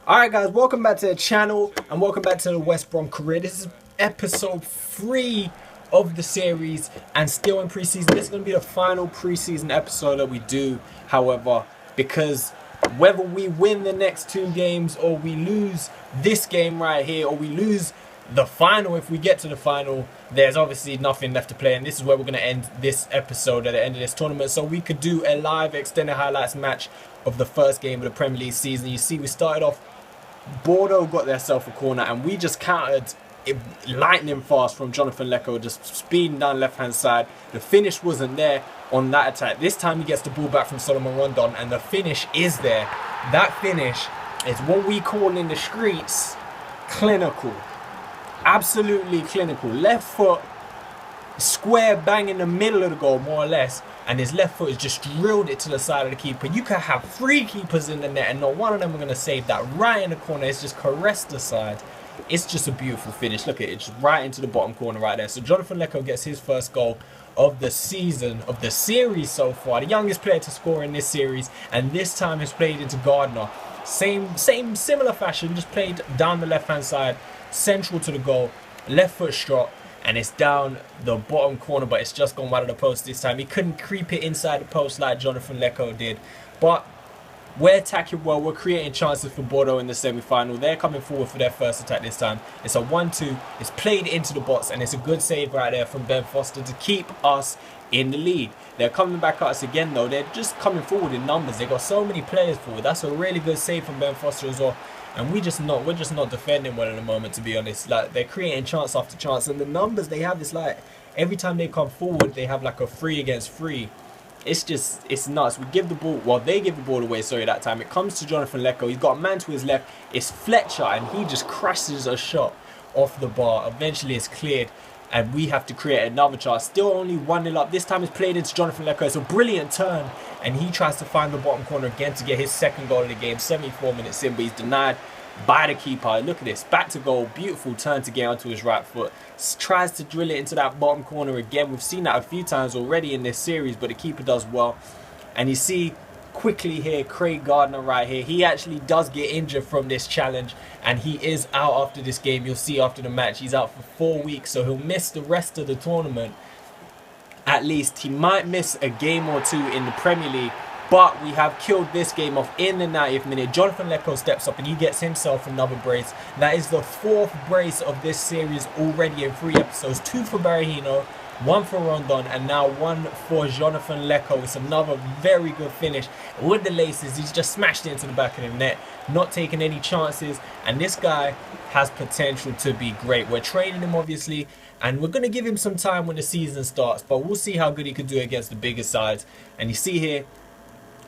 Alright guys, welcome back to the channel and welcome back to the West Brom career. This is episode 3 of the series and still in preseason. This is going to be the final preseason episode that we do, however, because whether we win the next 2 games or we lose this game right here or we lose the final, if we get to the final, there's obviously nothing left to play, and this is where we're going to end this episode at the end of this tournament, so we could do a live extended highlights match of the first game of the Premier League season. You see, we started off, Bordeaux got themselves a corner and we just countered it lightning fast from Jonathan Lecco, just speeding down left hand side. The finish wasn't there on that attack. This time he gets the ball back from Solomon Rondon and the finish is there. That finish is what we call in the streets clinical. Absolutely clinical. Left foot square bang in the middle of the goal, more or less, and his left foot has just drilled it to the side of the keeper. You could have 3 keepers in the net and not one of them are going to save that. Right in the corner, it's just caressed the side. It's just a beautiful finish. Look at it, just right into the bottom corner right there. So Jonathan Lecco gets his first goal of the season, of the series so far. The youngest player to score in this series, and this time has played into Gardner. Similar fashion, just played down the left hand side, central to the goal, left foot strut, and it's down the bottom corner, but it's just gone wide of the post this time. He couldn't creep it inside the post like Jonathan Lecco did, but we're attacking well. We're creating chances for Bordeaux in the semi-final. They're coming forward for their first attack this time. It's a 1-2. It's played into the box, and it's a good save right there from Ben Foster to keep us in the lead. They're coming back at us again, though. They're just coming forward in numbers. They've got so many players forward. That's a really good save from Ben Foster as well. And we're just not defending well at the moment, to be honest. Like, they're creating chance after chance, and the numbers they have is like every time they come forward, they have like a 3 against 3. It's nuts. We give the ball, well, they give the ball away, sorry, that time. It comes to Jonathan Lecco. He's got a man to his left. It's Fletcher, and he just crashes a shot off the bar. Eventually, it's cleared, and we have to create another chance. Still only 1-0 up. This time it's played into Jonathan Lecco. It's a brilliant turn, and he tries to find the bottom corner again to get his second goal of the game. 74 minutes in, but he's denied by the keeper. Look at this, back to goal, beautiful turn to get onto his right foot, tries to drill it into that bottom corner again. We've seen that a few times already in this series, but the keeper does well. And you see quickly here, Craig Gardner right here, he actually does get injured from this challenge, and he is out after this game. You'll see after the match he's out for 4 weeks, so he'll miss the rest of the tournament. At least he might miss a game or 2 in the Premier League. But we have killed this game off in the 90th minute. Jonathan Lecco steps up and he gets himself another brace. That is the 4th brace of this series already in 3 episodes. 2 for Berahino, 1 for Rondon, and now 1 for Jonathan Lecco. It's another very good finish. With the laces, he's just smashed it into the back of the net, not taking any chances. And this guy has potential to be great. We're training him, obviously, and we're going to give him some time when the season starts. But we'll see how good he can do against the bigger sides. And you see here,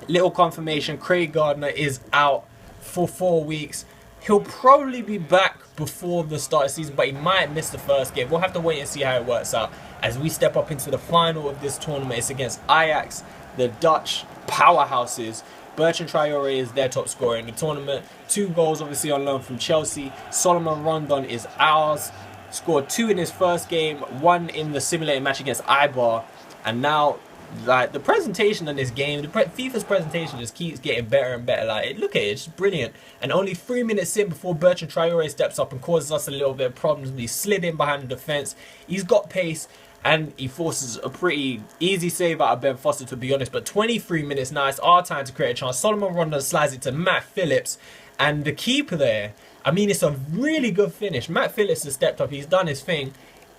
little confirmation, Craig Gardner is out for 4 weeks. He'll probably be back before the start of the season, but he might miss the first game. We'll have to wait and see how it works out as we step up into the final of this tournament. It's against Ajax, the Dutch powerhouses. Bertrand Traore is their top scorer in the tournament. 2 goals obviously on loan from Chelsea. Solomon Rondon is ours. Scored 2 in his first game, 1 in the simulated match against Eibar, and now, like, the presentation in this game, FIFA's presentation just keeps getting better and better. Like, look at it, it's brilliant. And only 3 minutes in before Bertrand Traore steps up and causes us a little bit of problems. He slid in behind the defence. He's got pace, and he forces a pretty easy save out of Ben Foster, to be honest. But 23 minutes now, it's our time to create a chance. Solomon Rondon slides it to Matt Phillips, and the keeper there, I mean, it's a really good finish. Matt Phillips has stepped up. He's done his thing.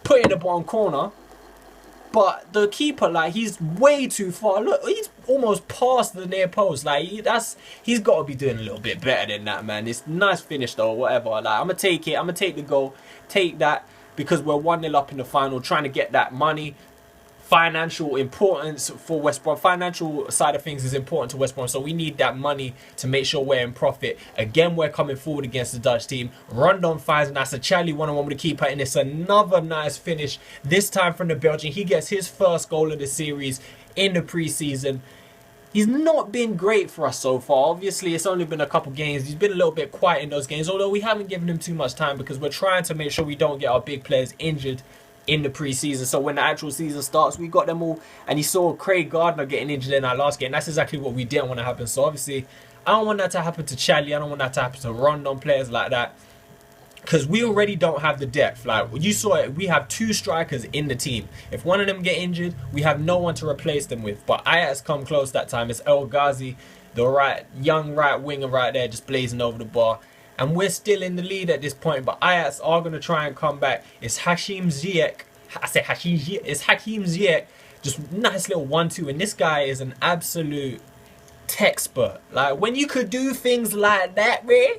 Put it in the bottom corner. But the keeper, like, he's way too far. Look, he's almost past the near post. Like, he's got to be doing a little bit better than that, man. It's a nice finish, though, whatever. Like, I'm going to take it. I'm going to take the goal. Take that, because we're 1-0 up in the final, trying to get that money. Financial importance for West Brom. Financial side of things is important to West Brom, so we need that money to make sure we're in profit. Again, we're coming forward against the Dutch team. Rondon finds Nasser Charlie one-on-one with the keeper, and it's another nice finish, this time from the Belgian. He gets his first goal of the series in the preseason. He's not been great for us so far. Obviously, it's only been a couple games. He's been a little bit quiet in those games, although we haven't given him too much time because we're trying to make sure we don't get our big players injured in the preseason. So when the actual season starts, we got them all. And you saw Craig Gardner getting injured in our last game. That's exactly what we didn't want to happen. So obviously, I don't want that to happen to Charlie. I don't want that to happen to Rondon, players like that. Because we already don't have the depth. Like, you saw it, we have 2 strikers in the team. If one of them get injured, we have no one to replace them with. But Ajax come close that time. It's El Ghazi, the young right winger right there, just blazing over the bar. And we're still in the lead at this point. But Ajax are going to try and come back. It's Hakim Ziyech. It's Hakim Ziyech. Just nice little 1-2. And this guy is an absolute textboot. Like, when you could do things like that, man,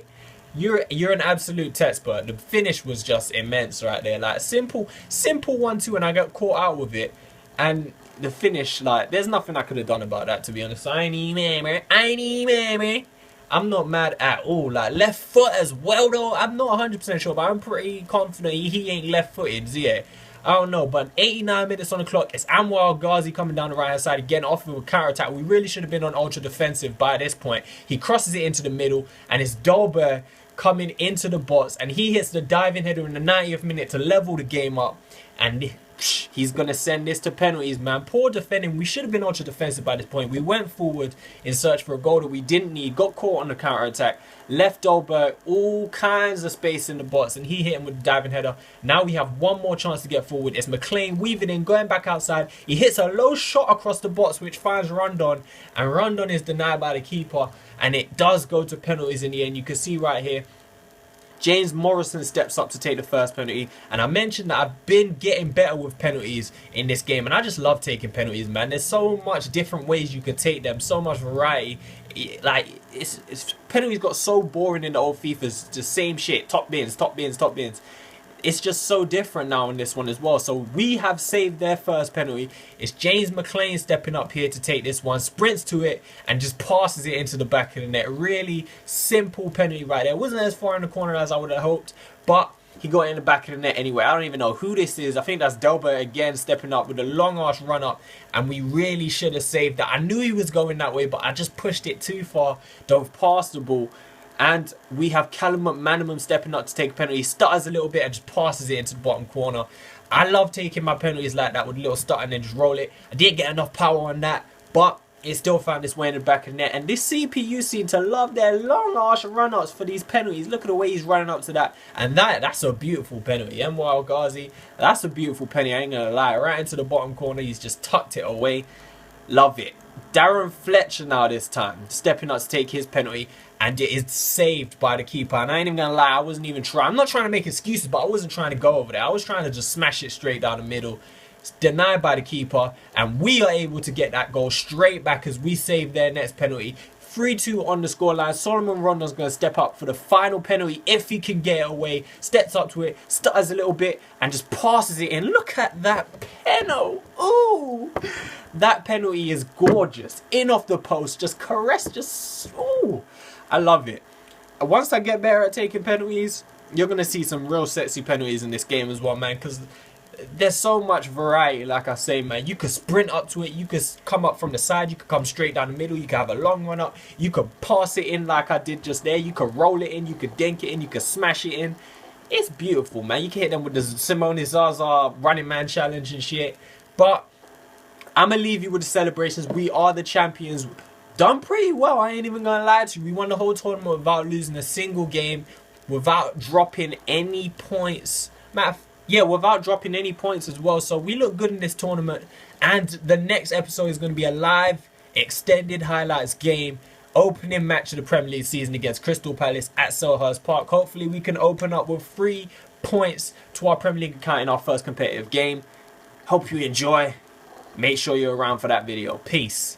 you're an absolute expert. The finish was just immense right there. Like, simple 1-2, and I got caught out with it. And the finish, like, there's nothing I could have done about that, to be honest. I ain't even mad. I'm not mad at all. Like, left foot as well, though. I'm not 100% sure, but I'm pretty confident he ain't left-footed. Yeah, I don't know, but 89 minutes on the clock. It's Anwar Ghazi coming down the right-hand side again, off of a counter-attack. We really should have been on ultra-defensive by this point. He crosses it into the middle, and it's Dolberg coming into the box, and he hits the diving header in the 90th minute to level the game up, and he's going to send this to penalties, man. Poor defending. We should have been ultra defensive by this point. We went forward in search for a goal that we didn't need, got caught on the counter-attack, left Dolberg all kinds of space in the box, and he hit him with the diving header. Now we have one more chance to get forward. It's McLean weaving in, going back outside. He hits a low shot across the box, which finds Rondon, and Rondon is denied by the keeper, and it does go to penalties in the end. You can see right here, James Morrison steps up to take the first penalty. And I mentioned that I've been getting better with penalties in this game. And I just love taking penalties, man. There's so much different ways you could take them. So much variety. Like, penalties got so boring in the old FIFA. It's the same shit. Top bins, top bins, top bins. It's just so different now in this one as well. So we have saved their first penalty. It's James McLean stepping up here to take this one. Sprints to it and just passes it into the back of the net. Really simple penalty right there. It wasn't as far in the corner as I would have hoped, but he got it in the back of the net anyway. I don't even know who this is. I think that's Delbert again stepping up with a long arch run up, and we really should have saved that. I knew he was going that way, but I just pushed it too far. Dove past the ball. And we have Callum McManaman stepping up to take a penalty. He stutters a little bit and just passes it into the bottom corner. I love taking my penalties like that with a little stutter and then just roll it. I didn't get enough power on that, but it still found its way in the back of the net. And this CPU seem to love their long arch run-ups for these penalties. Look at the way he's running up to that. And that's a beautiful penalty. Anwar Ghazi, that's a beautiful penalty. I ain't going to lie. Right into the bottom corner. He's just tucked it away. Love it. Darren Fletcher now this time, stepping up to take his penalty, and it is saved by the keeper. And I ain't even gonna lie, I wasn't even trying. I'm not trying to make excuses, but I wasn't trying to go over there. I was trying to just smash it straight down the middle. It's denied by the keeper, and we are able to get that goal straight back as we save their next penalty. 3-2 on the scoreline. Solomon Rondon's going to step up for the final penalty if he can get it away. Steps up to it, stutters a little bit, and just passes it in. Look at that penalty. Ooh. That penalty is gorgeous. In off the post, just caress, just... Ooh. I love it. Once I get better at taking penalties, you're going to see some real sexy penalties in this game as well, man, because there's so much variety, like I say, man. You could sprint up to it, you could come up from the side, you could come straight down the middle, you could have a long run up, you could pass it in like I did just there, you could roll it in, you could dink it in, you could smash it in. It's beautiful, man. You can hit them with the Simone Zaza running man challenge and shit. But I'm going to leave you with the celebrations. We are the champions. Done pretty well, I ain't even going to lie to you. We won the whole tournament without losing a single game, without dropping any points. Without dropping any points as well. So we look good in this tournament. And the next episode is going to be a live, extended highlights game. Opening match of the Premier League season against Crystal Palace at Selhurst Park. Hopefully we can open up with 3 points to our Premier League account in our first competitive game. Hope you enjoy. Make sure you're around for that video. Peace.